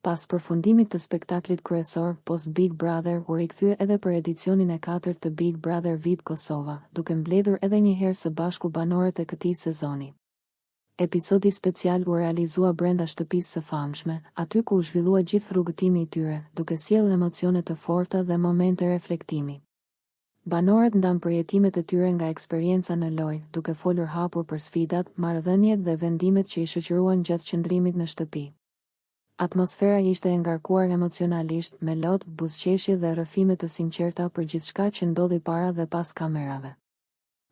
Pas përfundimit të spektaklit kryesor, Post Big Brother u rikthye edhe për edicionin e 4 të Big Brother VIP Kosova, duke mbledhur edhe një herë së bashku banorët e këtij sezoni. Episodi special u realizua brenda shtëpisë së famshme, aty ku u zhvillua gjithë rrugëtimi i tyre, duke sjellë emocione të forta dhe momente reflektimi. Banorët ndan përjetimet e tyre nga eksperienca në lojë, duke folur hapur për sfidat, marrëdhëniet dhe vendimet që i shoqëruan gjatë qëndrimit në shtëpi. Atmosfera ishte e ngarkuar emocionalisht, me lot, buzëqeshje dhe rrëfime të sinqerta për gjithçka që ndodhi para dhe pas kamerave.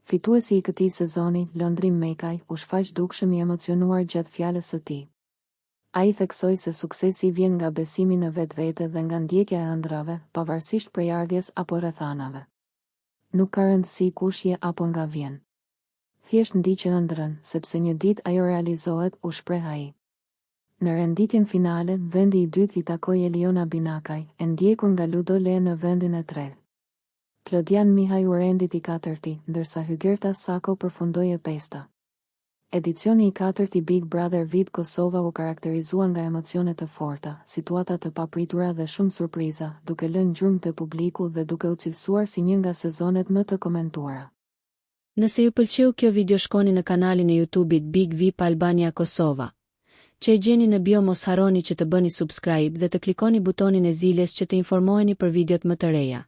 Fituesi i këtij sezoni, Londrim Mekaj, u shfaq dukshëm i emocionuar gjatë fjalës së tij. Ai theksoi se suksesi vjen nga besimi në vetvete dhe nga ndjekja e ëndrave, pavarësisht prejardhjes apo rrethanave. Nuk ka rëndësi kush je apo nga vjen. Thjesht ndiqe ëndrrën, sepse një ditë ajo realizohet, u shpreh ai. Në renditjen finale, vendi i dytë i takoi Eliona Binakaj, e ndjekur nga Ludo Le në vendin e tretë. Klodian Mihaj u rendit i katërti, ndërsa Hygerta Sako përfundoi e pesta. Edicioni i 4 i Big Brother VIP Kosova u karakterizua nga emocione të forta, situata të papritura dhe shumë surpriza, duke lënë gjurmë të publiku dhe duke u cilësuar si një nga sezonet më të komentuara. Nëse ju pëlqeu kjo video, shkoni në kanalin e YouTube-it Big VIP Albania Kosova, që e gjeni në bio. Mos harroni që të bëni subscribe dhe të klikoni butonin e ziljes që të informoheni për videot më të reja.